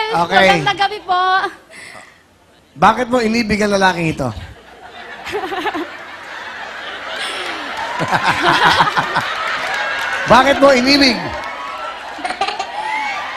Okay. Magandang gabi po. Bakit mo inibig ang lalaking ito? Bakit mo inibig?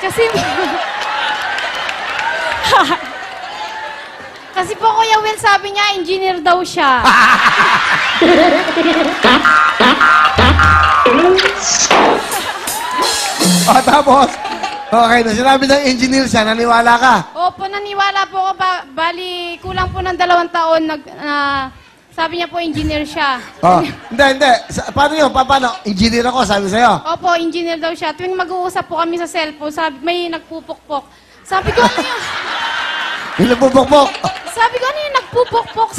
Kasi... Kasi po, Kuya Will, sabi niya, engineer daw siya. O, tapos, okay, na sinabi ng engineer siya, naniwala ka. Opo, naniwala po ako. Bali, kulang po ng 2 taon. Sabi niya po, engineer siya. Oh, hindi. Paano yun? Paano? Engineer ako, sabi sa'yo. Opo, engineer daw siya. Tuwing mag-uusap po kami sa cellphone, may nagpupukpok. Sabi ko, ano yun? Yung nagpupukpok. Sabi ko, ano yung nagpupukpok?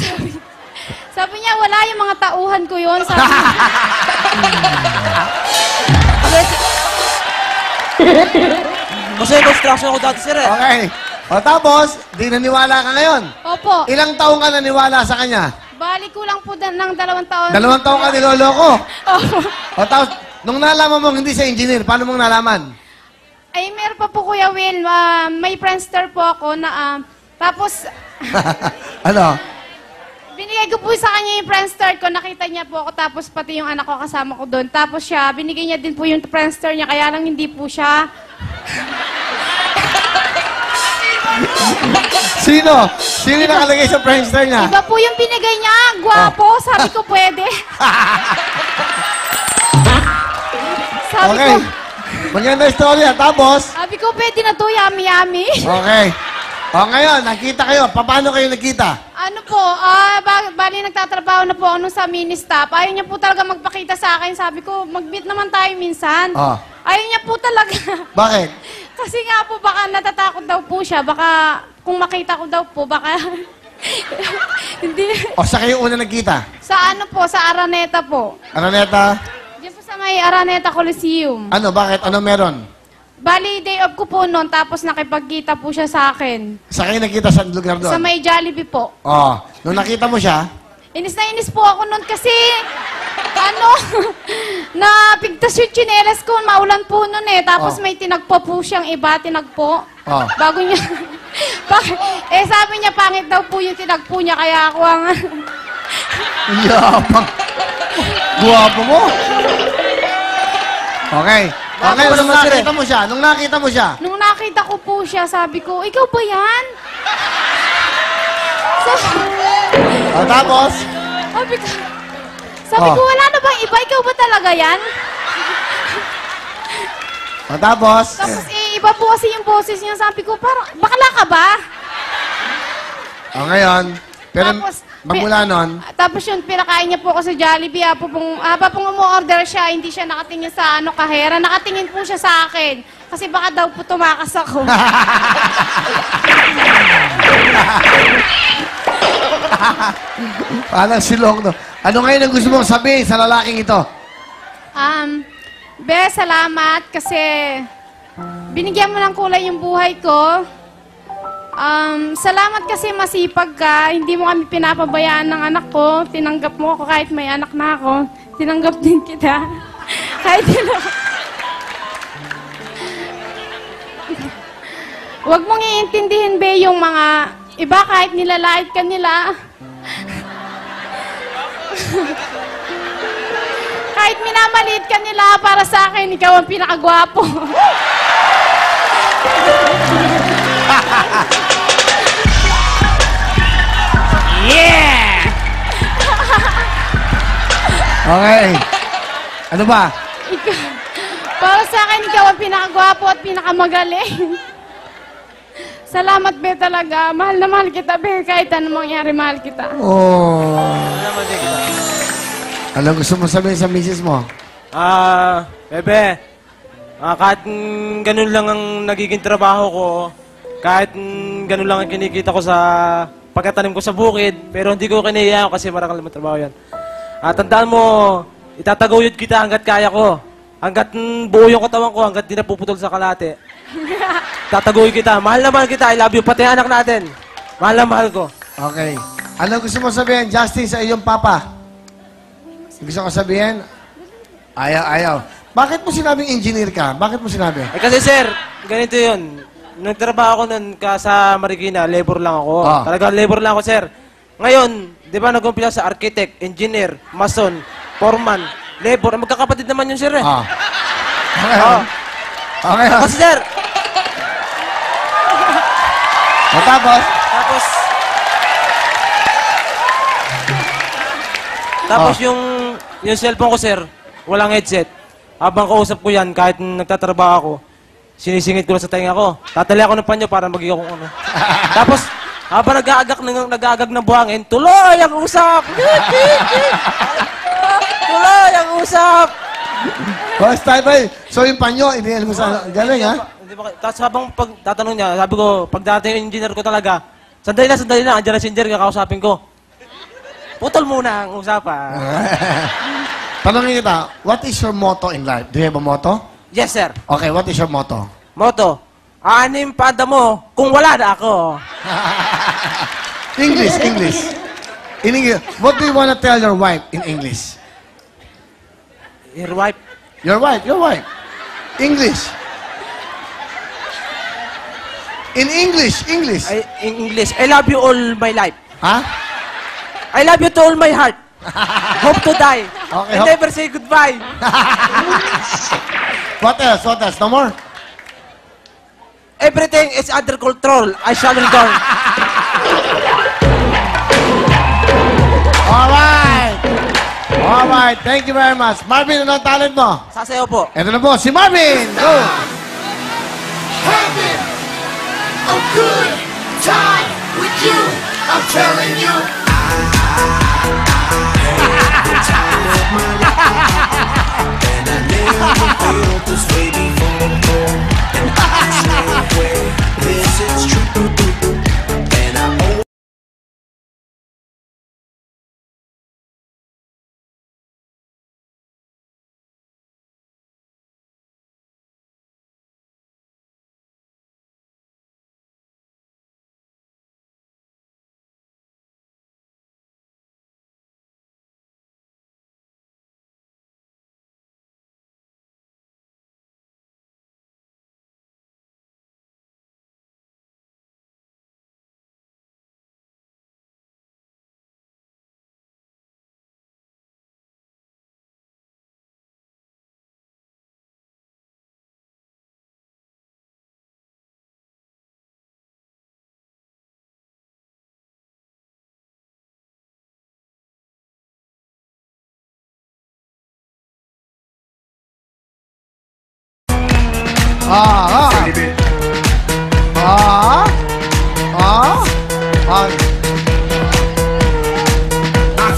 Sabi niya, wala yung mga tauhan ko yun. Sabi niya, Kasi construction ako dati, sir, eh. Okay. O, tapos, di naniwala ka ngayon. opo, Ilang taong ka naniwala sa kanya? bali kulang po ng 2 taon. 2 taong ka niloloko. Opo. O, tapos, nung nalaman mo hindi siya engineer, paano mong nalaman? Ay, meron pa po, Kuya Will. May Friendster po ako na, tapos, Ano? binigay ko po sa kanya yung Friendster ko. Nakita niya po ako, tapos pati yung anak ko kasama ko doon. Tapos siya, binigay niya din po yung Friendster niya, kaya lang hindi po siya. Sino? Sino yung nakalagay sa Friendster niya? Iba po yung binigay niya. Gwapo. Sabi ko, pwede. Sabi Okay. ko, Maganda istorya. Tapos, sabi ko, pwede na to, yummy-yummy. okay. O, ngayon, nakita kayo. Paano kayo nagkita? Ano po, bali nagtatrabaho na po ako nung sa mini-stop. Ayaw niya po talaga magpakita sa akin. Sabi ko, mag-meet naman tayo minsan. Oh. Ayaw niya po talaga. Bakit? Kasi nga po, baka natatakot daw po siya. Baka, kung makita ko daw po, baka... Hindi. O, sa kayo una nagkita? Sa ano po, sa Araneta po. Araneta? Diyan po sa may Araneta Coliseum. Ano, bakit? Ano meron? Bali, day off ko po noon, tapos nakipagkita po siya sa akin. Sa kayo nagkita sa lugar doon? Sa may Jollibee po. Oh, nung nakita mo siya, Inis na inis po ako noon kasi, ano, napigtas yung tsinelas ko, maulan po noon eh. Tapos Oh. may tinagpo po siyang iba, tinagpo. Oh. Bago niya, sabi niya, pangit daw po yung tinagpo niya, kaya ako ang, yapang. Guwapo mo. Okay. Okay, Guwapo nung naman, sir, eh. nung nakita mo siya, nung nakita ko po siya, sabi ko, ikaw ba yan? o, tapos, Sabi Oh. ko, wala na bang iba? Ikaw ba talaga yan? o, tapos, Tapos, iba po kasi yung boses niya. Sabi ko, parang, bakla ka ba? o, ngayon, pero Tapos, magmula nun, Tapos yun, pinakain niya po ako sa Jollibee. Habang umu-order siya, hindi siya nakatingin sa kahera. Nakatingin po siya sa akin. Kasi baka daw po tumakas ako. parang silong, no? Ano ngayon ang gusto mong sabihin sa lalaking ito? Salamat kasi binigyan mo ng kulay yung buhay ko. Salamat kasi masipag ka. Hindi mo kami pinapabayaan ng anak ko. Tinanggap mo ako kahit may anak na ako. Tinanggap din kita. Kahit Huwag mong iintindihin, be, yung mga iba kahit nilalait ka nila. Kahit minamaliit ka nila, para sa akin, ikaw ang pinakagwapo. Yeah! Okay. Ano ba? Para sa akin, ikaw ang pinakagwapo at pinakamagaling. Salamat, be, talaga. Mahal na mahal kita, be. Kahit anong mangyari, mahal kita. Oh. Naman din kita. Ano gusto mo sabihin sa misis mo? Bebe, kahit ganun lang ang nagiging trabaho ko, kahit ganun lang ang kinikita ko sa pagkatanim ko sa bukid, pero hindi ko kinaya kasi marakal naman trabaho yan. Tandaan mo, itataguyod kita hanggat kaya ko. Hanggat buo yung katawan ko, hanggat di napuputol sa kalate. Tataguyod kita. Mahal na mahal kita. I love you. Pati anak natin. Mahal na mahal ko. Okay. Ano gusto mo sabihin, Justin, sa iyong papa? Gusto ko sabihin? Ayaw. Bakit mo sinabing engineer ka? Bakit mo sinabi? Kasi sir, ganito yun. nagtrabaho ako nun sa Marikina, labor lang ako. Ah. Talagang labor lang ako, sir. Ngayon, di ba nag-umpisa sa architect, engineer, mason, foreman, labor. Magkakapatid naman yun, sir, eh. Ah. Okay. Oo. Okay. Kasi, sir, Matapos? tapos yung cellphone ko, sir, walang headset. Habang kausap ko yan, kahit nagtatrabaho ako, sinisingit ko lang sa tenga ko. Tatali ako ng panyo para magiging akong ano. Tapos, habang nag-aagag ng buhangin, tuloy ang usap! Tuloy ang usap! Boss, tayo ba? So yung panyo, iniel mo sa... Galing, ha? Tapos habang tatanong niya, sabi ko, pag dating yung engineer ko talaga, sandali na, andyan na si engineer, kakausapin ko. Putol muna ang usapan. Tanongin kita, what is your motto in life? Do you have a motto? Yes, sir. Okay, what is your motto? Moto, anim pada mo kung wala na ako. English. In English. What do you want to tell your wife in English? Your wife, Your wife. English. In English. in English, I love you all my life. Ha? I love you to all my heart. Hope to die. Okay, And hope- never say goodbye. What else? No more? Everything is under control. I shall return. Alright. Thank you very much. Marvin, ano ang talent mo? Sasayaw po. Ito na po, si Marvin! Go! Having a good time with you. I'm telling you.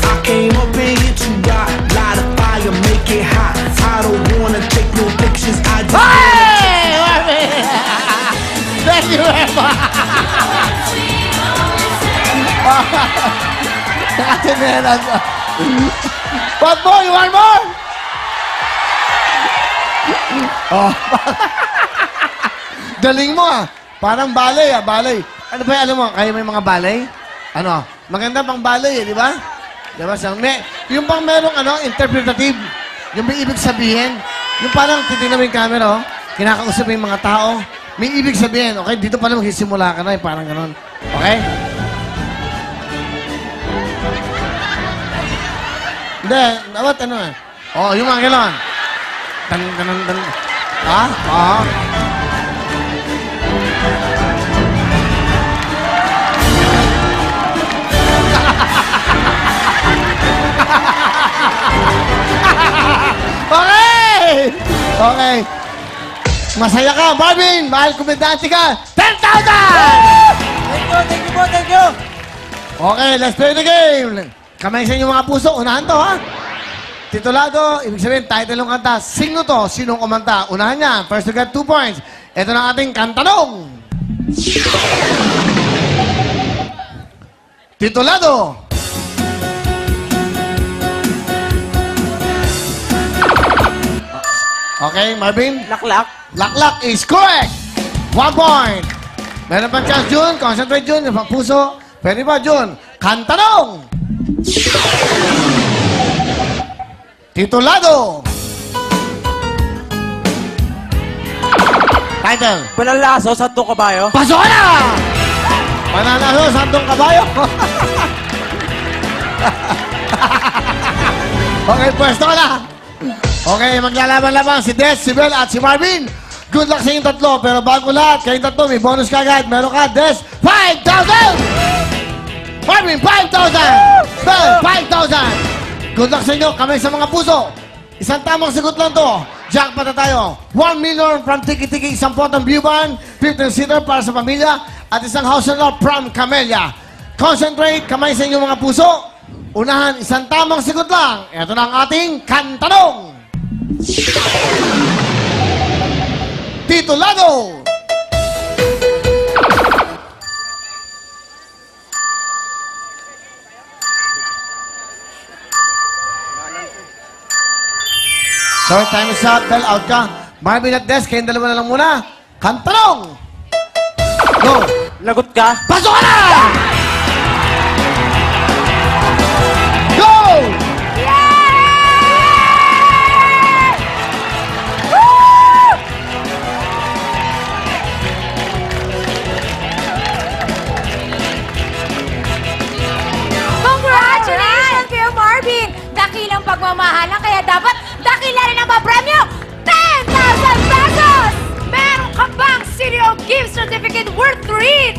I came up in here to rock, light a fire, make it hot. I don't wanna take no pictures, I just Hey! Marvin! Thank you very much! Ate Meron. What more? You want more? Oh. Galing mo ah. Parang balay ah, balay. Ano ba, alam mo, kayo may mga balay? Ano? Maganda pang balay eh, di ba? Di ba? Yung pang merong interpretative. Yung may ibig sabihin. Yung parang titignan mo yung camera, oh. Kinakausap mo yung mga tao. May ibig sabihin, okay? Dito pa lang magsisimula ka na, parang ganon. Okay? Hindi, dapat ano eh. Oh, yung mga ganon. Dan. Ha? Oo. Okay. Masaya ka, Marvin. Mahal komedante ka. 10,000! Thank you. Okay, let's play the game. Kamay sa inyo mga puso. Unahan to, ha? Titulado, ibig sabihin, title ng kanta. Sino to? Sinong kumanta? Unahan niya. First to get 2 points. Ito na ating kantanong. Titulado. Okay, Marvin? Laklak. Laklak is correct. 1 point. Meron pang chance, Jun. Concentrate, Jun. Yung pang puso. Pwede ba, Jun? Kantanong. Titulado. Title. Panalaso, Santong Kabayo. Pasok ka na! Pananaso, Santong Kabayo. Okay, pwesto ka na. Okay, maglalaban-laban si Des, si Bel, at si Marvin. Good luck sa inyong tatlo. Pero bago lahat, kayong tatlo, may bonus ka agad. Meron ka, Des, 5,000! Marvin, 5,000! Bel, 5,000! Good luck sa inyo. Kamay sa mga puso. Isang tamang sagot lang to. Jackpot na tayo. 1 million from Tiki-Tiki, isang potong view van, 15-seater para sa pamilya, at isang house and lot from Camellia. Concentrate, kamay sa inyong mga puso. Unahan, isang tamang sagot lang. Ito na ang ating kantanong. Titulado. So, time is up. Bell out ka. Marvin at Des, kayong dalawa na lang muna. Kantanong. Go. Lagot ka. Pasok ka na! Go! Congratulations, Kuya Marvin! Dakilang pagmamahalan, kaya dapat dakila rin ang papremyo! 10,000 pesos! Meron ka bang City of Gift Certificate worth 3,000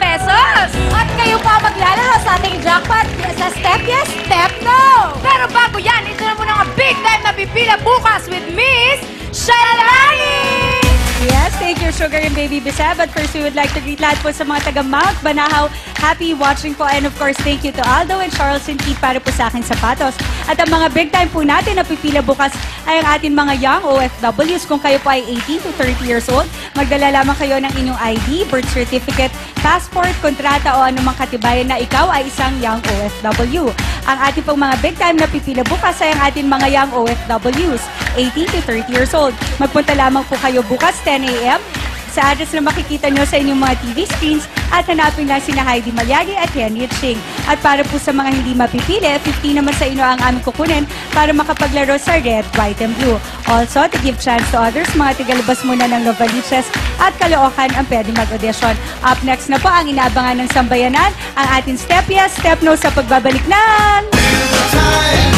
pesos? At kayo pa maglalaro sa ating jackpot sa Step Yes, Step No! Pero bago yan, ito na muna ang big time na pipila bukas with Miss Shalani! Yes, thank you, Sugar and Baby Bisa. But first, we would like to greet lahat po sa mga taga Mount Banahaw. Happy watching po. And of course, thank you to Aldo and Charles and Keith para po sa akin sapatos. At ang mga big time po natin na pipila bukas ay ang ating mga young OFWs. Kung kayo po ay 18 to 30 years old, magdala lamang kayo ng inyong ID, birth certificate, passport, kontrata o anumang katibayan na ikaw ay isang young OFW. Ang ating pong mga big time na pipila bukas ay ang ating mga young OFWs, 18 to 30 years old. Magpunta lamang po kayo bukas 10 a.m. sa address na makikita nyo sa inyong mga TV screens at hanapin lang sina Heidi Malyagi at Henry Ching. At para po sa mga hindi mapipili, 50 naman sa inyo ang aming kukunin para makapaglaro sa red, white, and blue. Also, to give chance to others, mga tigalabas muna ng Novaliches at Caloocan ang pwede mag-audition. Up next na po ang inaabangan ng sambayanan, ang ating Step Yes, Step No sa pagbabalik ng... Time.